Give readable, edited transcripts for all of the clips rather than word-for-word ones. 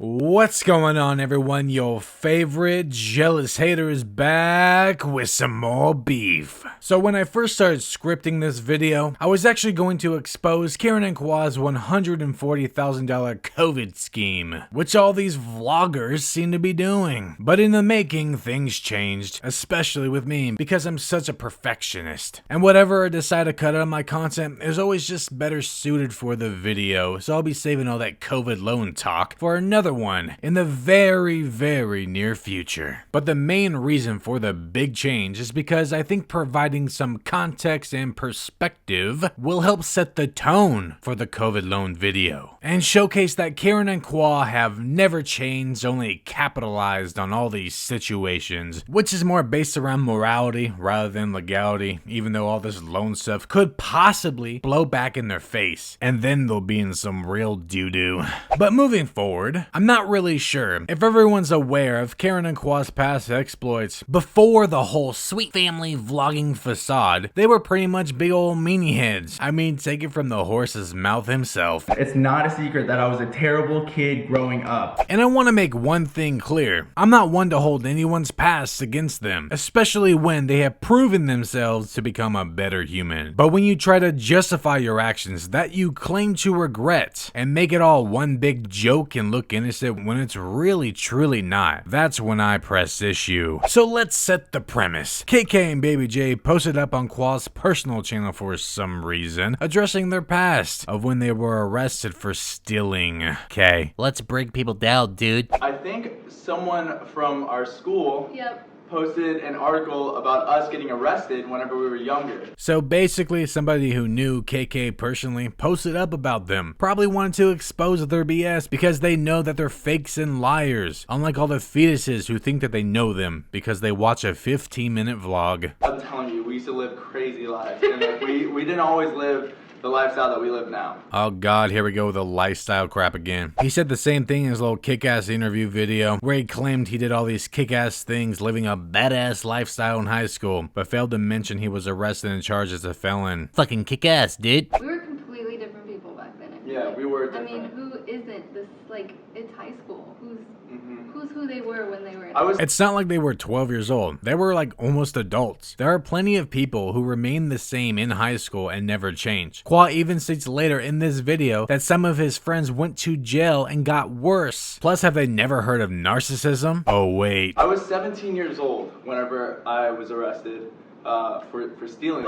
What's going on, everyone? Your favorite jealous hater is back with some more beef. So when I first started scripting this video, I was actually going to expose Keren and Khoa's $140,000 COVID scheme, which all these vloggers seem to be doing. But in the making, things changed, especially with me, because I'm such a perfectionist. And whatever I decide to cut out of my content is always just better suited for the video, so I'll be saving all that COVID loan talk for another one in the very near future. But the main reason for the big change is because I think providing some context and perspective will help set the tone for the COVID loan video and showcase that Keren and Khoa have never changed, only capitalized on all these situations, which is more based around morality rather than legality, even though all this loan stuff could possibly blow back in their face and then they'll be in some real doo-doo. But moving forward, I'm not really sure if everyone's aware of Keren and Khoa's past exploits. Before the whole sweet family vlogging facade, they were pretty much big old meanie heads. I mean, take it from the horse's mouth himself. It's not a secret that I was a terrible kid growing up. And I want to make one thing clear. I'm not one to hold anyone's past against them, especially when they have proven themselves to become a better human. But when you try to justify your actions that you claim to regret and make it all one big joke and look innocent when it's really truly not, that's when I press issue. So let's set the premise. kkandbabyj posted up on Khoa's personal channel for some reason, addressing their past of when they were arrested for stealing. Okay, let's break people down, dude. I think someone from our school posted an article about us getting arrested whenever we were younger. So basically, somebody who knew KK personally posted up about them. Probably wanted to expose their BS because they know that they're fakes and liars. Unlike all the fetuses who think that they know them because they watch a 15-minute vlog. I'm telling you, we used to live crazy lives. And like, we didn't always live the lifestyle that we live now. Oh god, here we go with the lifestyle crap again. He said the same thing in his little kick-ass interview video where he claimed he did all these kick-ass things living a badass lifestyle in high school, but failed to mention he was arrested and charged as a felon. Fucking kick-ass, dude. We were completely different people back then. Yeah, we were different. I mean, who isn't this, like, it's high school. Who's who they were when they were in It's not like they were 12 years old. They were like almost adults. There are plenty of people who remain the same in high school and never change. Khoa even states later in this video that some of his friends went to jail and got worse. Plus, have they never heard of narcissism? Oh wait. I was 17 years old whenever I was arrested for stealing.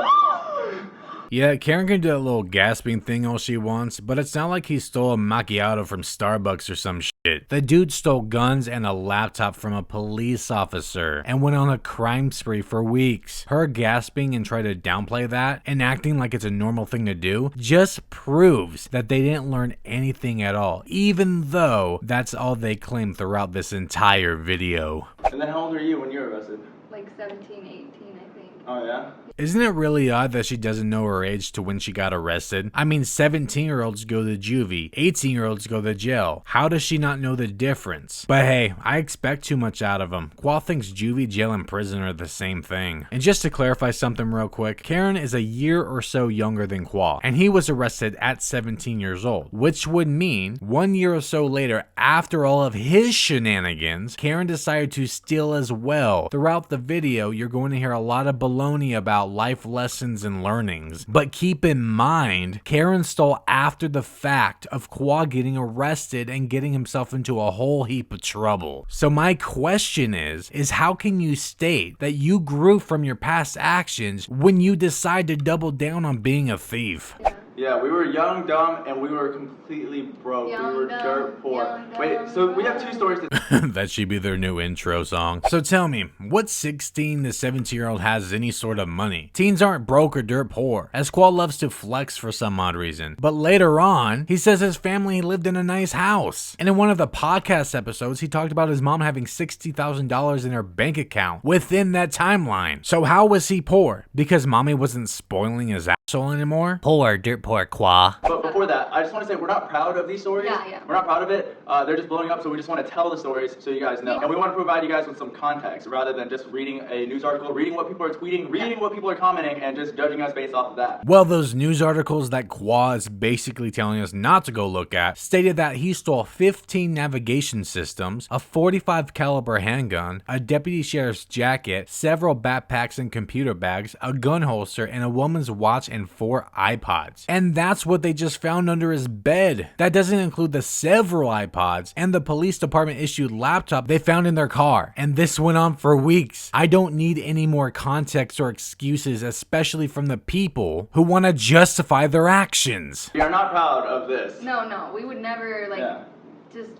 Yeah, Keren can do that little gasping thing all she wants, but it's not like he stole a macchiato from Starbucks or some shit. The dude stole guns and a laptop from a police officer and went on a crime spree for weeks. Her gasping and try to downplay that and acting like it's a normal thing to do just proves that they didn't learn anything at all, even though that's all they claim throughout this entire video. And then how old were you when you were arrested? like 17, 18, I think. Oh yeah? Isn't it really odd that she doesn't know her age to when she got arrested? I mean, 17-year-olds go to juvie, 18-year-olds go to jail. How does she not know the difference? But hey, I expect too much out of them. Khoa thinks juvie, jail, and prison are the same thing. And just to clarify something real quick, Keren is a year or so younger than Khoa, and he was arrested at 17 years old, which would mean 1 year or so later, after all of his shenanigans, Keren decided to steal as well. Throughout the video, you're going to hear a lot of baloney about life lessons and learnings. But keep in mind, Keren stole after the fact of Khoa getting arrested and getting himself into a whole heap of trouble. So my question is how can you state that you grew from your past actions when you decide to double down on being a thief? Yeah, we were young, dumb, and we were completely broke. We were dirt poor. Wait, so we have two stories to That should be their new intro song. So tell me, what 16 to 17-year-old has any sort of money? Teens aren't broke or dirt poor, as Khoa loves to flex for some odd reason. But later on, he says his family lived in a nice house. And in one of the podcast episodes, he talked about his mom having $60,000 in her bank account within that timeline. So how was he poor? Because mommy wasn't spoiling his asshole anymore. Poor, dirt poor Khoa. But before that, I just want to say we're not proud of these stories. Yeah. We're not proud of it. They're just blowing up, so we just want to tell the stories so you guys know. And we want to provide you guys with some context rather than just reading a news article, reading what people are tweeting, reading what people are commenting, and just judging us based off of that. Well, those news articles that Khoa is basically telling us not to go look at stated that he stole 15 navigation systems, a 45 caliber handgun, a deputy sheriff's jacket, several backpacks and computer bags, a gun holster, and a woman's watch and 4 iPods. And that's what they just found under his bed. That doesn't include the several iPods and the police department issued laptop they found in their car. And this went on for weeks. I don't need any more context or excuses, especially from the people who want to justify their actions. We are not proud of this. No, we would never, like,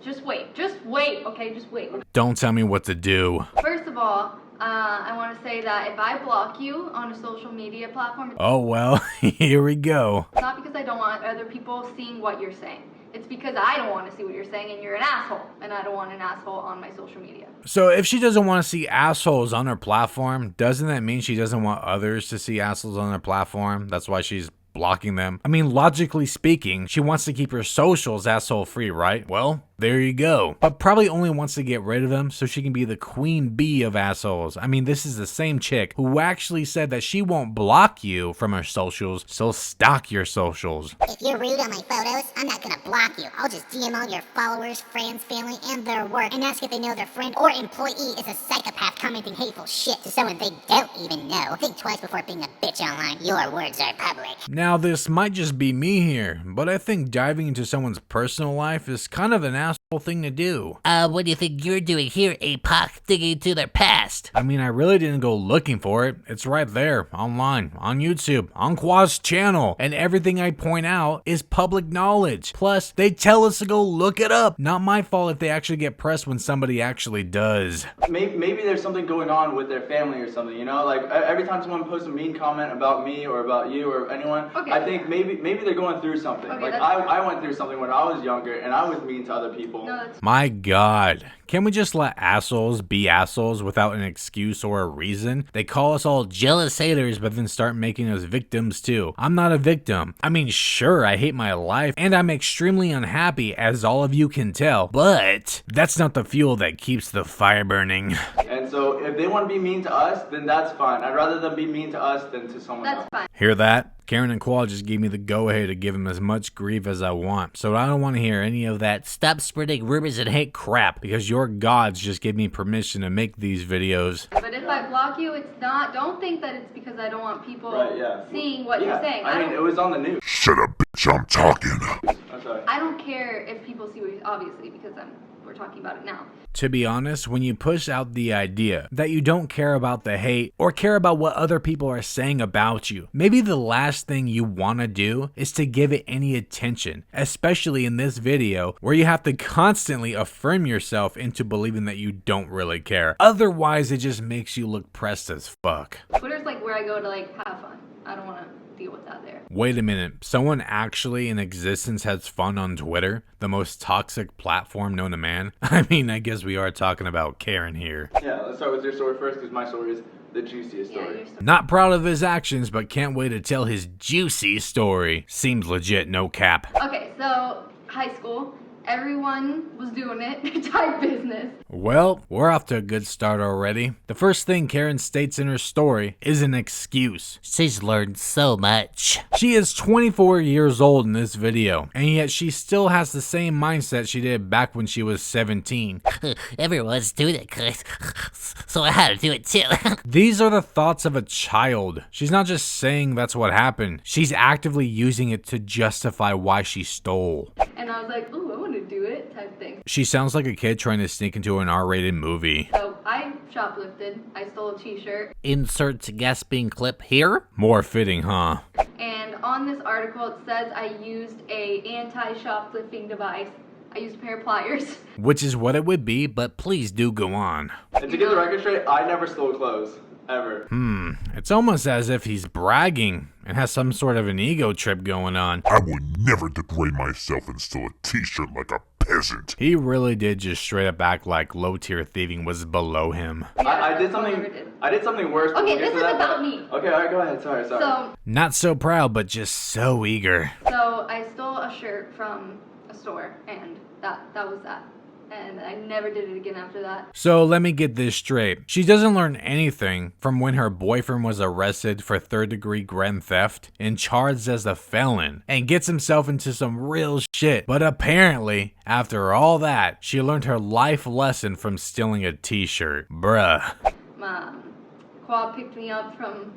just wait, okay, just wait. Don't tell me what to do. First of all, I want to say that if I block you on a social media platform, Oh well, here we go. it's not because I don't want other people seeing what you're saying. It's because I don't want to see what you're saying and you're an asshole, and I don't want an asshole on my social media. So if she doesn't want to see assholes on her platform, doesn't that mean she doesn't want others to see assholes on her platform? That's why she's blocking them. I mean, logically speaking, she wants to keep her socials asshole free, right? Well, there you go. But probably only wants to get rid of them so she can be the queen bee of assholes. I mean, this is the same chick who actually said that she won't block you from her socials, she'll stalk your socials. If you're rude on my photos, I'm not gonna block you. I'll just DM all your followers, friends, family, and their work and ask if they know their friend or employee is a psychopath commenting hateful shit to someone they don't even know. Think twice before being a bitch online. Your words are public. Now, this might just be me here, but I think diving into someone's personal life is kind of an asshole thing to do. What do you think you're doing here, Apoc, digging into their past? I mean, I really didn't go looking for it. It's right there, online, on YouTube, on Khoa's channel, and everything I point out is public knowledge. Plus, they tell us to go look it up. Not my fault if they actually get pressed when somebody actually does. Maybe there's something going on with their family or something, you know? Like, every time someone posts a mean comment about me or about you or anyone, I think maybe they're going through something. Okay, like, I went through something when I was younger, and I was mean to other people. No, that's My God. Can we just let assholes be assholes without an excuse or a reason? They call us all jealous haters, but then start making us victims too. I'm not a victim. I mean, sure, I hate my life, and I'm extremely unhappy, as all of you can tell, but that's not the fuel that keeps the fire burning. And so if they want to be mean to us, then that's fine. I'd rather them be mean to us than to someone else. fine. Hear that? Keren and Khoa just gave me the go-ahead to give him as much grief as I want, so I don't want to hear any of that stop spreading rumors and hate crap, because your gods just gave me permission to make these videos. But if I block you, it's not, don't think that it's because I don't want people seeing what you're saying. I mean, it was on the news. Shut up, bitch, I'm talking. I'm sorry. I don't care if people see what you, obviously, because we're talking about it now. To be honest, when you push out the idea that you don't care about the hate or care about what other people are saying about you, maybe the last thing you want to do is to give it any attention, especially in this video where you have to constantly affirm yourself into believing that you don't really care. Otherwise, it just makes you look pressed as fuck. Twitter's like where I go to like have fun. I don't want to deal with that there. Wait a minute, someone actually in existence has fun on Twitter? The most toxic platform known to man? I mean, I guess we are talking about Keren here. Yeah, let's start with your story first, because my story is the juiciest story. Not proud of his actions, but can't wait to tell his juicy story. Seems legit, no cap. Okay, so high school, everyone was doing it, type business. Well, we're off to a good start already. The first thing Keren states in her story is an excuse. She's learned so much. She is 24 years old in this video, and yet she still has the same mindset she did back when she was 17. Everyone's doing it, Chris. So I had to do it too. These are the thoughts of a child. She's not just saying that's what happened. She's actively using it to justify why she stole. And I was like, ooh, I want to do it, type thing. She sounds like a kid trying to sneak into an R-rated movie. So I shoplifted. I stole a t-shirt. Insert gasping clip here. More fitting, huh? And on this article, it says I used a anti-shoplifting device. I used a pair of pliers. Which is what it would be, but please do go on. And to get the record straight, I never stole clothes. Ever. It's almost as if he's bragging and has some sort of an ego trip going on. I will never degrade myself and steal a t-shirt like a peasant. He really did just straight up act like low-tier thieving was below him. I did never something. did. I did something worse. but Okay, we'll get this to is that, about but- me. Okay, all right, go ahead. Sorry. So Not so proud, but just so eager. I stole a shirt from a store, and that was that. And I never did it again after that. So let me get this straight. She doesn't learn anything from when her boyfriend was arrested for third-degree grand theft and charged as a felon and gets himself into some real shit. But apparently, after all that, she learned her life lesson from stealing a t-shirt. Bruh. Khoa picked me up from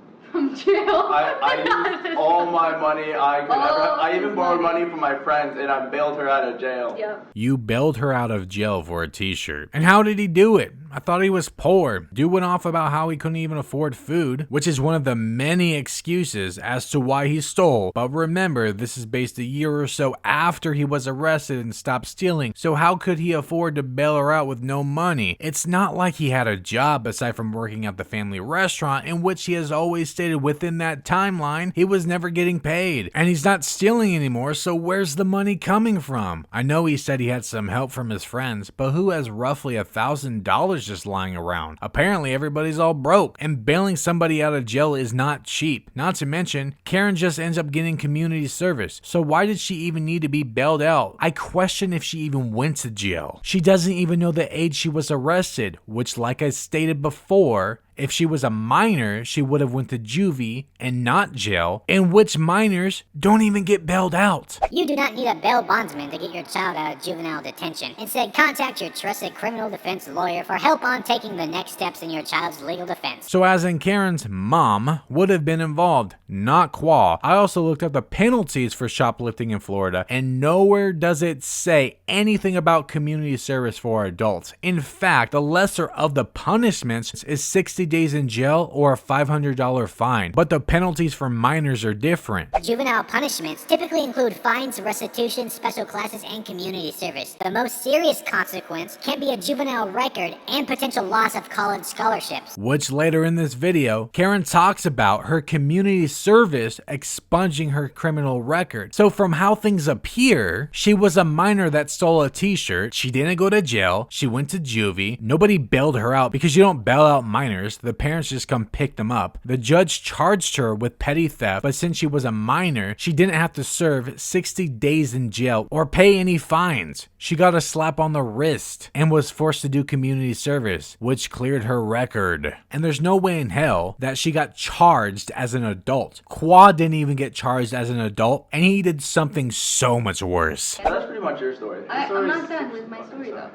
jail. I used all my money I could ever have. I even borrowed money. money from my friends, and I bailed her out of jail. Yep. You bailed her out of jail for a t-shirt. And how did he do it? I thought he was poor. Dude went off about how he couldn't even afford food, which is one of the many excuses as to why he stole. But remember, this is based a year or so after he was arrested and stopped stealing. So how could he afford to bail her out with no money? It's not like he had a job aside from working at the family restaurant, in which he has always stated within that timeline he was never getting paid. And he's not stealing anymore, so where's the money coming from? I know he said he had some help from his friends, but who has roughly $1,000 just lying around? Apparently everybody's all broke, and bailing somebody out of jail is not cheap. Not to mention, Keren just ends up getting community service, so why did she even need to be bailed out? I question if she even went to jail. She doesn't even know the age she was arrested, which, like I stated before, if she was a minor, she would have went to juvie and not jail, in which minors don't even get bailed out. You do not need a bail bondsman to get your child out of juvenile detention. Instead, contact your trusted criminal defense lawyer for help on taking the next steps in your child's legal defense. So as in, Keren's mom would have been involved, not Khoa. I also looked up the penalties for shoplifting in Florida, and nowhere does it say anything about community service for adults. In fact, the lesser of the punishments is 60 days in jail or a $500 fine, but the penalties for minors are different. Juvenile punishments typically include fines, restitution, special classes, and community service. The most serious consequence can be a juvenile record and potential loss of college scholarships. Which later in this video, Keren talks about her community service expunging her criminal record. So from how things appear, she was a minor that stole a t-shirt, she didn't go to jail, she went to juvie, nobody bailed her out because you don't bail out minors, the parents just come pick them up. The judge charged her with petty theft, but since she was a minor, she didn't have to serve 60 days in jail or pay any fines. She got a slap on the wrist and was forced to do community service, which cleared her record. And there's no way in hell that she got charged as an adult. Khoa didn't even get charged as an adult, and he did something so much worse. That's pretty much your story. Your I'm story's- not done with my story though.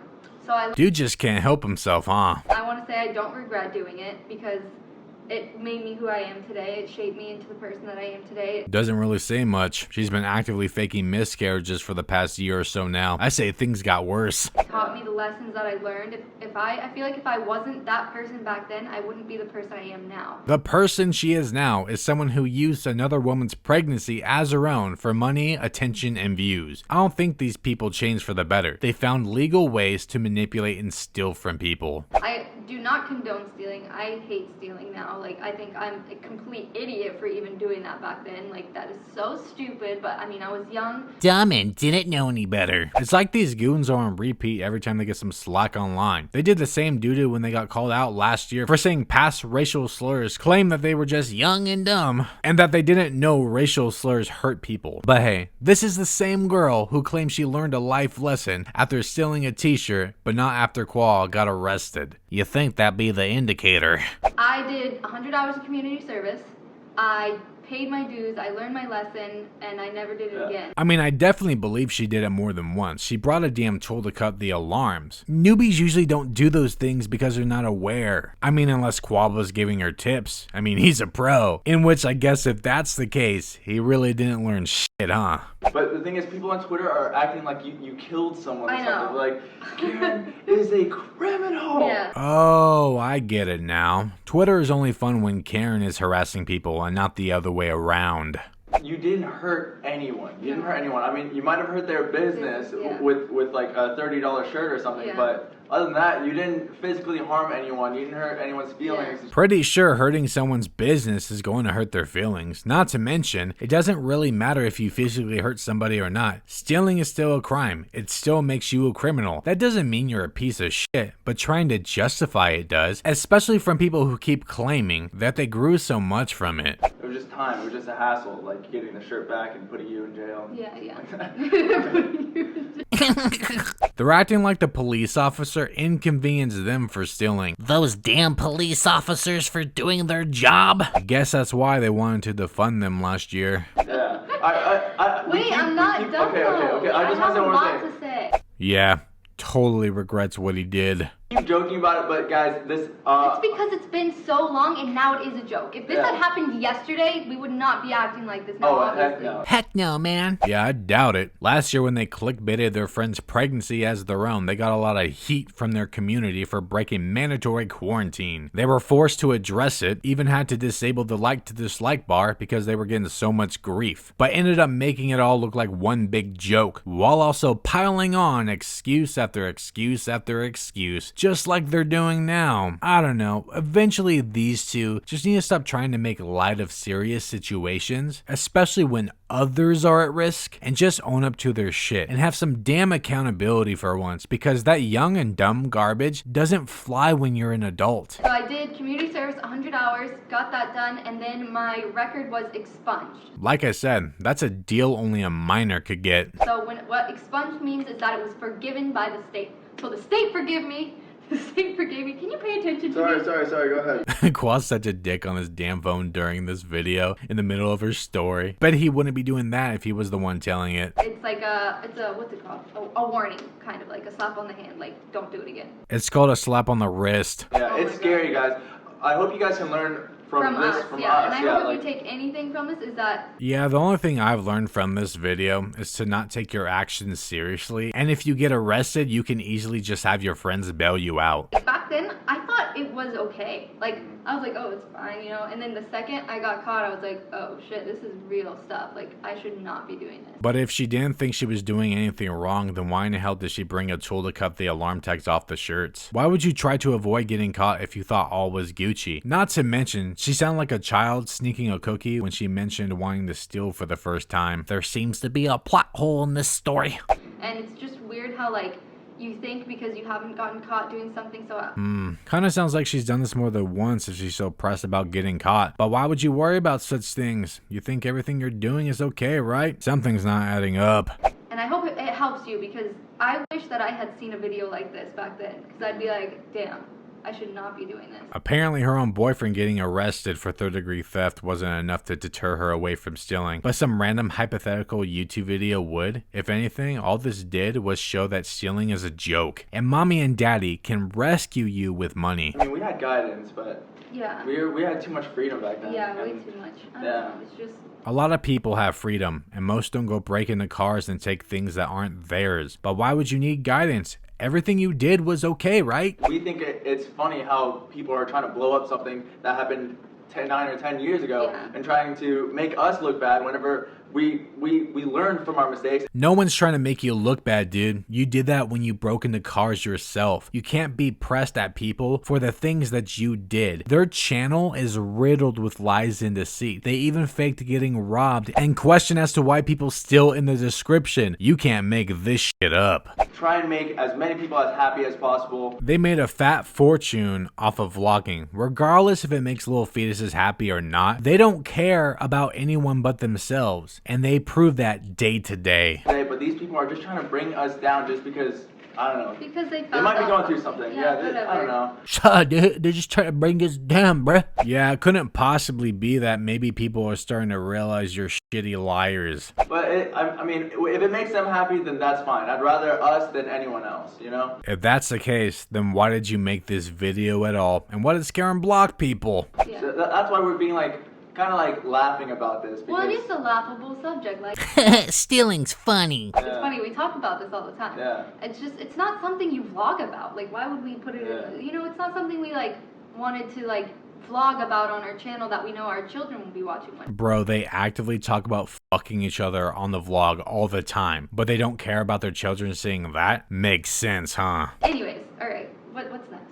So Dude just can't help himself, huh? I want to say I don't regret doing it because it made me who I am today. It shaped me into the person that I am today. Doesn't really say much. She's been actively faking miscarriages for the past year or so now. I say things got worse. It taught me the lessons that I learned. I feel like if I wasn't that person back then, I wouldn't be the person I am now. The person she is now is someone who used another woman's pregnancy as her own for money, attention, and views. I don't think these people changed for the better. They found legal ways to manipulate and steal from people. I do not condone stealing. I hate stealing now. Like, I think I'm a complete idiot for even doing that back then. Like, that is so stupid, but I mean, I was young. Dumb and didn't know any better. It's like these goons are on repeat every time they get some slack online. They did the same doo-doo when they got called out last year for saying past racial slurs, claim that they were just young and dumb, and that they didn't know racial slurs hurt people. But hey, this is the same girl who claims she learned a life lesson after stealing a t-shirt, but not after Khoa got arrested. You think that'd be the indicator. I did 100 hours of community service. I paid my dues, I learned my lesson, and I never did it again. I mean, I definitely believe she did it more than once. She brought a damn tool to cut the alarms. Newbies usually don't do those things because they're not aware. I mean, unless Khoa was giving her tips. I mean, he's a pro. In which, I guess if that's the case, he really didn't learn shit, huh? But the thing is, people on Twitter are acting like you killed someone or I know. something. Like, Keren is a criminal. Yeah. Oh, I get it now. Twitter is only fun when Keren is harassing people and not the other way around. You didn't hurt anyone. You didn't hurt anyone. I mean, you might have hurt their business Yeah. with like a $30 shirt or something, Yeah. but Other than that, you didn't physically harm anyone. You didn't hurt anyone's feelings. Pretty sure hurting someone's business is going to hurt their feelings. Not to mention, it doesn't really matter if you physically hurt somebody or not. Stealing is still a crime. It still makes you a criminal. That doesn't mean you're a piece of shit, but trying to justify it does, especially from people who keep claiming that they grew so much from it. It was just time. It was just a hassle, like getting the shirt back and putting you in jail. Yeah. They're acting like the police officer inconvenienced them for stealing. Those damn police officers for doing their job. I guess that's why they wanted to defund them last year. Yeah. Wait, I'm not done though. Okay. I just want to say one more thing. To say. Yeah, totally regrets what he did. Keep joking about it, but guys, this It's because it's been so long and now it is a joke. If this had happened yesterday, we would not be acting like this now, obviously. Heck no. Heck no, man. Yeah, I doubt it. Last year when they clickbaited their friend's pregnancy as their own, they got a lot of heat from their community for breaking mandatory quarantine. They were forced to address it, even had to disable the like to dislike bar because they were getting so much grief, but ended up making it all look like one big joke, while also piling on excuse after excuse after excuse, just like they're doing now. I don't know. Eventually, these two just need to stop trying to make light of serious situations, especially when others are at risk, and just own up to their shit and have some damn accountability for once, because that young and dumb garbage doesn't fly when you're an adult. So I did community service 100 hours, got that done, and then my record was expunged. Like I said, that's a deal only a minor could get. So what expunged means is that it was forgiven by the state. So the state forgave me. The state forgave me. Can you pay attention to me? Sorry, go ahead. Khoa's such a dick on his damn phone during this video in the middle of her story. Bet he wouldn't be doing that if he was the one telling it. It's like what's it called? A warning, kind of like a slap on the hand, like don't do it again. It's called a slap on the wrist. Yeah, it's scary, guys. I hope you guys can learn from us. And I hope if you take anything from this is that... Yeah, the only thing I've learned from this video is to not take your actions seriously. And if you get arrested, you can easily just have your friends bail you out. Back then, I thought it was okay. Like, I was like, oh, it's fine, you know? And then the second I got caught, I was like, oh, shit, this is real stuff. Like, I should not be doing this. But if she didn't think she was doing anything wrong, then why in the hell did she bring a tool to cut the alarm text off the shirts? Why would you try to avoid getting caught if you thought all was Gucci? Not to mention, she sounded like a child sneaking a cookie when she mentioned wanting to steal for the first time. There seems to be a plot hole in this story. And it's just weird how, like, you think because you haven't gotten caught doing something so... Kinda sounds like she's done this more than once if she's so pressed about getting caught. But why would you worry about such things? You think everything you're doing is okay, right? Something's not adding up. And I hope it helps you, because I wish that I had seen a video like this back then. Because I'd be like, damn, I should not be doing this. Apparently her own boyfriend getting arrested for third-degree theft wasn't enough to deter her away from stealing, but some random hypothetical YouTube video would. If anything, all this did was show that stealing is a joke, and mommy and daddy can rescue you with money. I mean, we had guidance, but Yeah. we had too much freedom back then. Yeah, way too much. I don't know, it's just... A lot of people have freedom, and most don't go break into cars and take things that aren't theirs. But why would you need guidance? Everything you did was okay, right? We think it's funny how people are trying to blow up something that happened 9 or 10 years ago and trying to make us look bad whenever we learned from our mistakes. No one's trying to make you look bad, dude. You did that when you broke into cars yourself. You can't be pressed at people for the things that you did. Their channel is riddled with lies and deceit. They even faked getting robbed and question as to why people still in the description. You can't make this shit up. Try and make as many people as happy as possible. They made a fat fortune off of vlogging. Regardless if it makes little fetuses happy or not, they don't care about anyone but themselves. And they prove that day to day. But these people are just trying to bring us down just because, I don't know. Because they might be going through something. I don't know. They're just trying to bring us down, bruh. Yeah, it couldn't possibly be that. Maybe people are starting to realize you're shitty liars. But I mean, if it makes them happy, then that's fine. I'd rather us than anyone else, you know? If that's the case, then why did you make this video at all? And why did Keren block people? Yeah. So that's why we're being like, kind of like laughing about this. Well, it is a laughable subject. Like, Stealing's funny. it's funny. We talk about this all the time. Yeah. It's not something you vlog about. Like, why would we put it in? You know, it's not something we like wanted to like vlog about on our channel that we know our children will be watching one. Bro, they actively talk about fucking each other on the vlog all the time, but they don't care about their children seeing that? Makes sense, huh? Anyways, all right.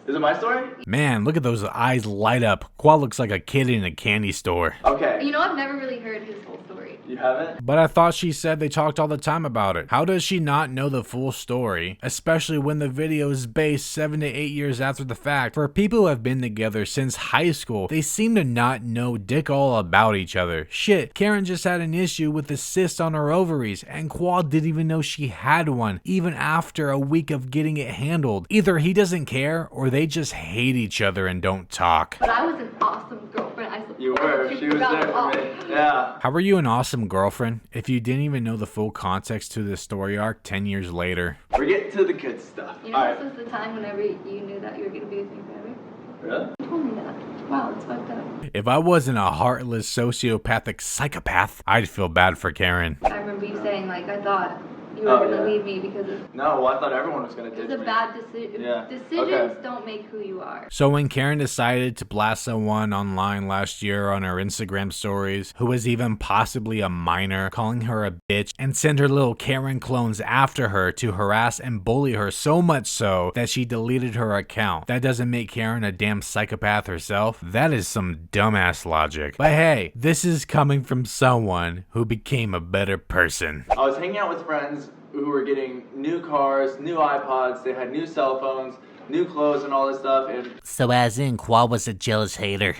Is it my story? Man, look at those eyes light up. Khoa looks like a kid in a candy store. Okay. You know, I've never really heard his whole story. You haven't? But I thought she said they talked all the time about it. How does she not know the full story? Especially when the video is based 7 to 8 years after the fact. For people who have been together since high school, they seem to not know dick all about each other. Shit, Keren just had an issue with the cyst on her ovaries, and Khoa didn't even know she had one, even after a week of getting it handled. Either he doesn't care, or they just hate each other and don't talk. But I was an awesome girlfriend. You were. She was there for me. Yeah. How were you an awesome girlfriend if you didn't even know the full context to this story arc 10 years later? We're getting to the good stuff. You know, Alright. this was the time whenever you knew that you were going to be with me forever. Really? You told me that. Wow, it's fucked up. If I wasn't a heartless sociopathic psychopath, I'd feel bad for Keren. I remember you saying, like, I thought you were going to leave me because of... No, well, I thought everyone was going to ditch It's a me. bad decision. Yeah. Decisions Okay. don't make who you are. So when Keren decided to blast someone online last year on her Instagram stories, who was even possibly a minor, calling her a bitch, and send her little Keren clones after her to harass and bully her so much so that she deleted her account, that doesn't make Keren a damn psychopath herself? That is some dumbass logic. But hey, this is coming from someone who became a better person. I was hanging out with friends who were getting new cars, new iPods, they had new cell phones, new clothes and all this stuff, and So as in, Khoa was a jealous hater.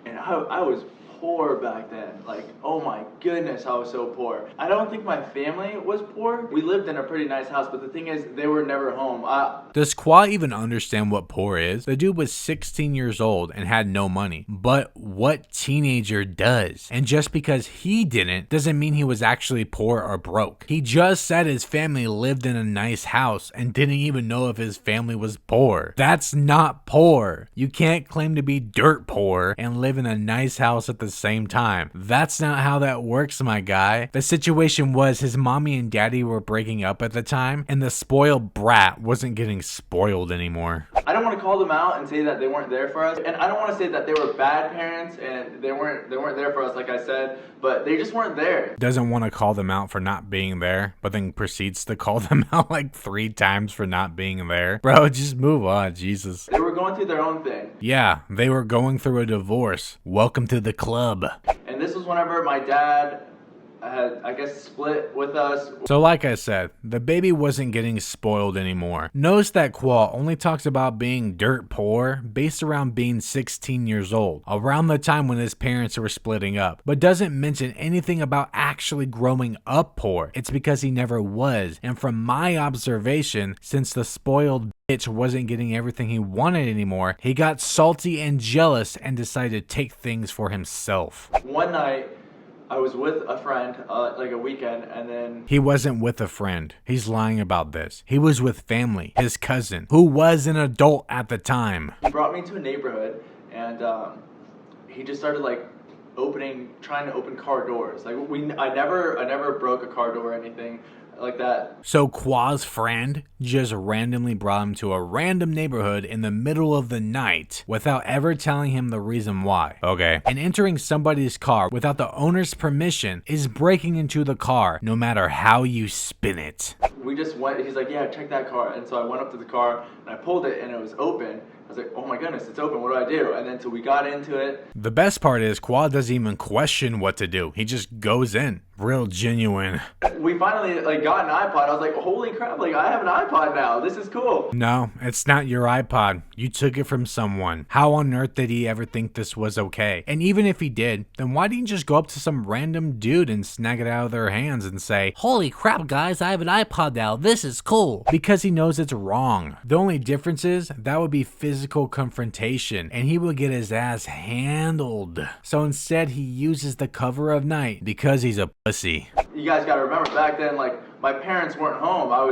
I was poor back then. Like, oh my goodness, I was so poor. I don't think my family was poor. We lived in a pretty nice house, but the thing is, they were never home. Does Khoa even understand what poor is? The dude was 16 years old and had no money. But what teenager does? And just because he didn't doesn't mean he was actually poor or broke. He just said his family lived in a nice house and didn't even know if his family was poor. That's not poor. You can't claim to be dirt poor and live in a nice house at the same time. That's not how that works, my guy. The situation was his mommy and daddy were breaking up at the time, and the spoiled brat wasn't getting spoiled anymore. I don't want to call them out and say that they weren't there for us, and I don't want to say that they were bad parents and they weren't there for us, like I said, but they just weren't there. Doesn't want to call them out for not being there, but then proceeds to call them out like 3 times for not being there. Bro, just move on, Jesus. They were going through their own thing. Yeah, they were going through a divorce. Welcome to the club. And this was whenever my dad had, I guess, split with us. So like I said, the baby wasn't getting spoiled anymore. Notice that Khoa only talks about being dirt poor based around being 16 years old, around the time when his parents were splitting up, but doesn't mention anything about actually growing up poor. It's because he never was, and from my observation, since the spoiled bitch wasn't getting everything he wanted anymore, he got salty and jealous and decided to take things for himself. One night, I was with a friend, like a weekend, and then... He wasn't with a friend. He's lying about this. He was with family, his cousin, who was an adult at the time. He brought me to a neighborhood, and he just started, like, trying to open car doors. Like, I never broke a car door or anything like that. So Khoa's friend just randomly brought him to a random neighborhood in the middle of the night without ever telling him the reason why. Okay. And entering somebody's car without the owner's permission is breaking into the car, no matter how you spin it. We just went, he's like, yeah, check that car. And so I went up to the car, and I pulled it, and it was open. I was like, oh my goodness, it's open, what do I do? And then so we got into it. The best part is Khoa doesn't even question what to do. He just goes in. Real genuine. We finally, like, got an iPod. I was like, holy crap, like, I have an iPod now. This is cool. No, it's not your iPod. You took it from someone. How on earth did he ever think this was okay? And even if he did, then why didn't you just go up to some random dude and snag it out of their hands and say, Holy crap, guys, I have an iPod now. This is cool. because he knows it's wrong. The only difference is that would be physical confrontation and he would get his ass handled. So instead he uses the cover of night because he's a pussy. You guys gotta remember, back then, like, my parents weren't home. I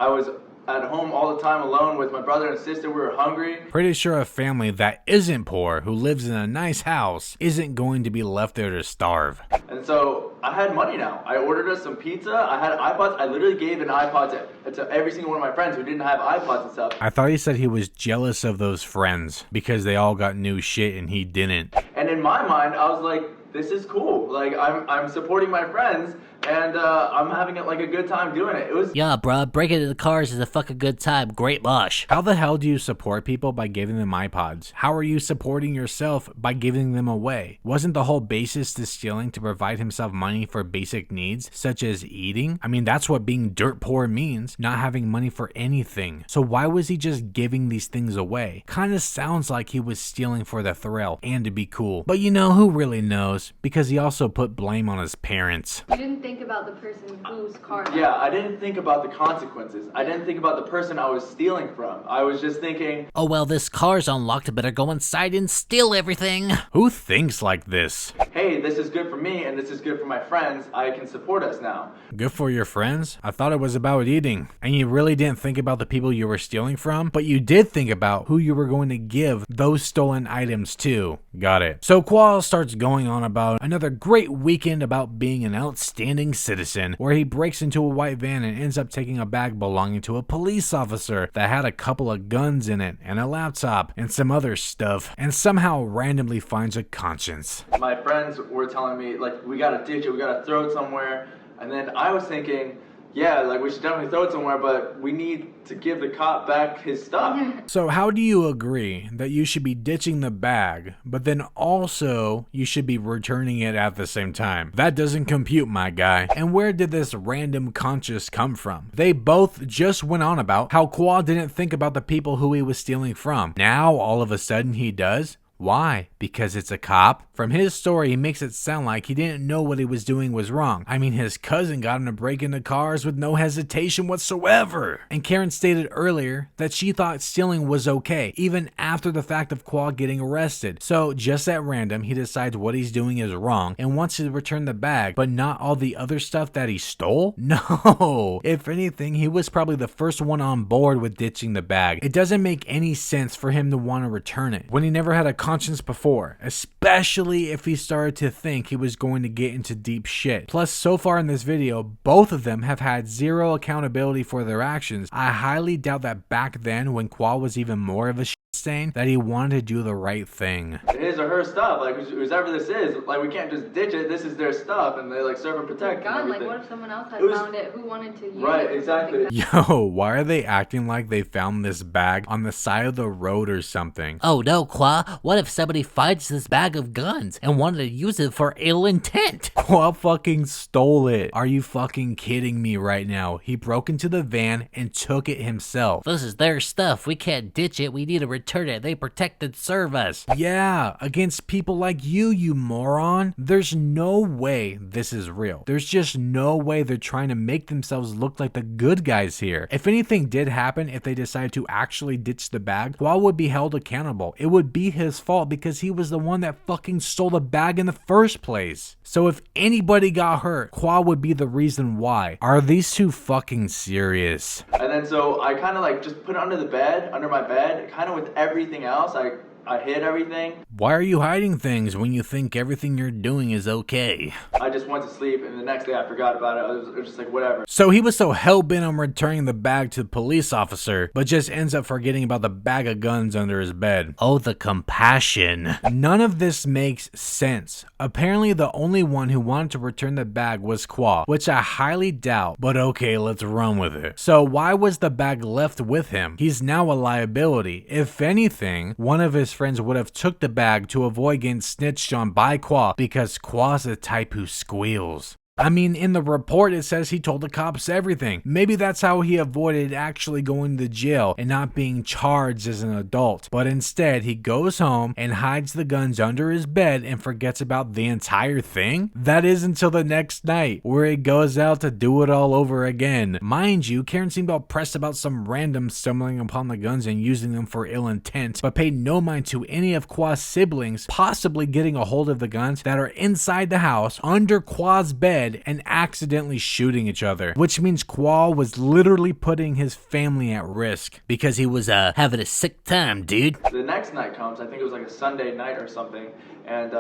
was at home all the time alone with my brother and sister. We were hungry. Pretty sure a family that isn't poor, who lives in a nice house, isn't going to be left there to starve. And so I had money now. I ordered us some pizza. I had iPods. I literally gave an iPod to every single one of my friends who didn't have iPods and stuff. I thought he said he was jealous of those friends because they all got new shit and he didn't. And in my mind, I was like, this is cool. Like, I'm supporting my friends and I'm having it like a good time doing it. It was Yeah, bruh, breaking into the cars is a fucking good time. Great mosh. How the hell do you support people by giving them iPods? How are you supporting yourself by giving them away? Wasn't the whole basis to stealing to provide himself money for basic needs, such as eating? I mean, that's what being dirt poor means, not having money for anything. So why was he just giving these things away? Kinda sounds like he was stealing for the thrill and to be cool. But you know, who really knows? Because he also put blame on his parents. You didn't think about the person whose car. Yeah, I didn't think about the consequences. I didn't think about the person I was stealing from. I was just thinking, Oh well, this car's unlocked, I better go inside and steal everything. Who thinks like this? hey, this is good for me and this is good for my friends. I can support us now. Good for your friends? I thought it was about eating. And you really didn't think about the people you were stealing from, but you did think about who you were going to give those stolen items to. Got it. So Khoa starts going on about another great weekend about being an outstanding citizen, where he breaks into a white van and ends up taking a bag belonging to a police officer that had a couple of guns in it and a laptop and some other stuff, and somehow randomly finds a conscience. My friends were telling me, like, we gotta ditch it, we gotta throw it somewhere. And then I was thinking, yeah, like, we should definitely throw it somewhere, but we need to give the cop back his stuff. So how do you agree that you should be ditching the bag, but then also you should be returning it at the same time? That doesn't compute, my guy. And where did this random conscience come from? They both just went on about how Khoa didn't think about the people who he was stealing from. Now, all of a sudden, he does? Why? Because it's a cop? From his story, he makes it sound like he didn't know what he was doing was wrong. I mean, his cousin got him to break into cars with no hesitation whatsoever. And Keren stated earlier that she thought stealing was okay, even after the fact of Khoa getting arrested. So, just at random, he decides what he's doing is wrong and wants to return the bag, but not all the other stuff that he stole? No! If anything, he was probably the first one on board with ditching the bag. It doesn't make any sense for him to want to return it when he never had a conscience before, especially if he started to think he was going to get into deep shit. Plus, so far in this video, both of them have had zero accountability for their actions. I highly doubt that back then, when Khoa was even more of a stain, that he wanted to do the right thing. His or her stuff, like, whoever this is, like, we can't just ditch it. This is their stuff, and they, like, serve and protect. God, and like, everything. what if someone else had It was- found it who wanted to use it? Right, or exactly. something? Yo, why are they acting like they found this bag on the side of the road or something? Oh no, Khoa, what if somebody finds this bag of guns and wanted to use it for ill intent? Khoa fucking stole it. Are you fucking kidding me right now? He broke into the van and took it himself. This is their stuff. We can't ditch it. We need to return it. They protect and serve us. Yeah, against people like you moron. There's no way this is real. There's just no way they're trying to make themselves look like the good guys here. If anything did happen, if they decided to actually ditch the bag, Khoa would be held accountable. It would be his fault because he was the one that fucking stole the bag in the first place. So if anybody got hurt, Khoa would be the reason why. Are these two fucking serious? And then so I kind of like just put it under the bed, under my bed, kind of with everything else. I hid everything. Why are you hiding things when you think everything you're doing is okay? I just went to sleep, and the next day I forgot about it. It was just like, whatever. So he was so hell-bent on returning the bag to the police officer, but just ends up forgetting about the bag of guns under his bed. Oh, the compassion. None of this makes sense. Apparently the only one who wanted to return the bag was Khoa, which I highly doubt, but okay, let's run with it. So why was the bag left with him? He's now a liability. If anything, one of his friends would have took the bag to avoid getting snitched on by Khoa, because Khoa's the type who squeals. I mean, in the report it says he told the cops everything. Maybe that's how he avoided actually going to jail and not being charged as an adult. But instead, he goes home and hides the guns under his bed and forgets about the entire thing? That is until the next night, where he goes out to do it all over again. Mind you, Keren seemed all pressed about some random stumbling upon the guns and using them for ill intent, but paid no mind to any of Khoa's siblings possibly getting a hold of the guns that are inside the house under Khoa's bed and accidentally shooting each other, which means Khoa was literally putting his family at risk. Because he was having a sick time, dude. The next night comes, I think it was like a Sunday night or something, and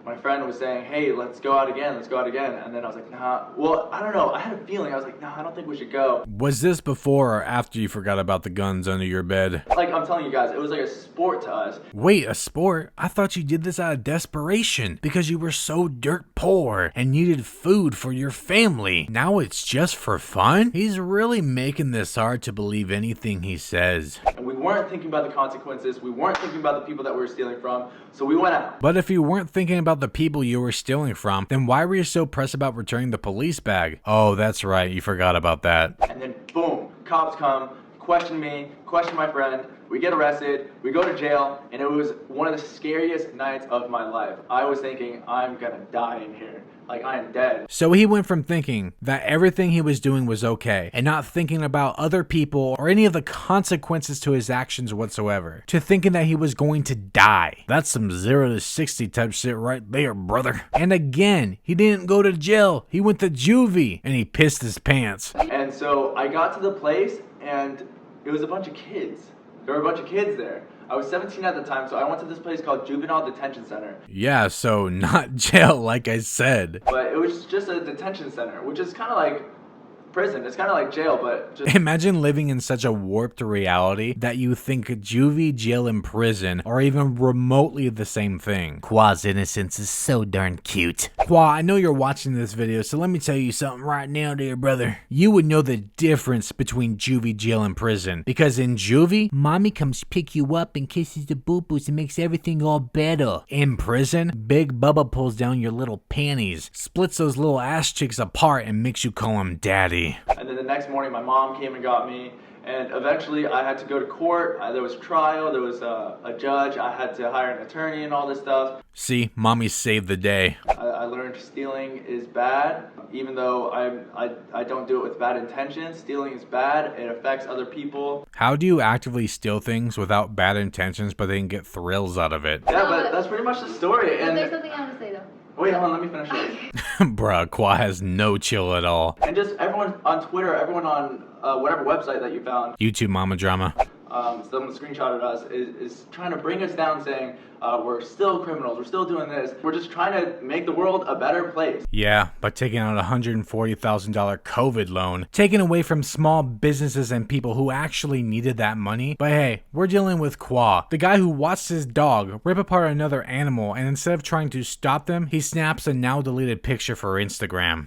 my friend was saying, hey, let's go out again, and then I was like, nah, well, I don't know, I had a feeling, I was like, nah, I don't think we should go. Was this before or after you forgot about the guns under your bed? Like, I'm telling you guys, it was like a sport to us. Wait, a sport? I thought you did this out of desperation because you were so dirt poor and needed food for your family. Now it's just for fun? He's really making this hard to believe anything he says. And we weren't thinking about the consequences, we weren't thinking about the people that we were stealing from, so we went out. But if you weren't thinking about the people you were stealing from, then why were you so pressed about returning the police bag? Oh, that's right, you forgot about that. And then boom, cops come, question me, question my friend, we get arrested, we go to jail, and it was one of the scariest nights of my life. I was thinking, I'm gonna die in here. Like, I am dead. So he went from thinking that everything he was doing was okay and not thinking about other people or any of the consequences to his actions whatsoever to thinking that he was going to die. That's some 0 to 60 type shit right there, brother. And again, he didn't go to jail. He went to juvie and he pissed his pants. And so I got to the place and it was a bunch of kids. There were a bunch of kids there. I was 17 at the time, so I went to this place called Juvenile Detention Center. Yeah, so not jail, like I said. But it was just a detention center, which is kind of like prison. It's kind of like jail, but just... Imagine living in such a warped reality that you think juvie, jail, and prison are even remotely the same thing. Khoa's innocence is so darn cute. Khoa, I know you're watching this video, so let me tell you something right now, dear brother. You would know the difference between juvie, jail, and prison. Because in juvie, Mommy comes pick you up and kisses the boo-boos and makes everything all better. In prison, Big Bubba pulls down your little panties, splits those little ass cheeks apart, and makes you call him daddy. And then the next morning, my mom came and got me, and eventually I had to go to court. There was trial, there was a judge, I had to hire an attorney and all this stuff. See, mommy saved the day. I learned stealing is bad, even though I don't do it with bad intentions. Stealing is bad, it affects other people. How do you actively steal things without bad intentions but then get thrills out of it? Yeah, but that's pretty much the story. But And there's something I want to say though. wait, hold on, let me finish it. Bruh, Khoa has no chill at all. And just everyone on Twitter, everyone on whatever website that you found, YouTube mama drama. someone screenshotted us, is trying to bring us down saying, we're still criminals, we're still doing this. We're just trying to make the world a better place. Yeah, by taking out a $140,000 COVID loan, taken away from small businesses and people who actually needed that money. But hey, we're dealing with Khoa, the guy who watched his dog rip apart another animal, and instead of trying to stop them, he snaps a now deleted picture for Instagram.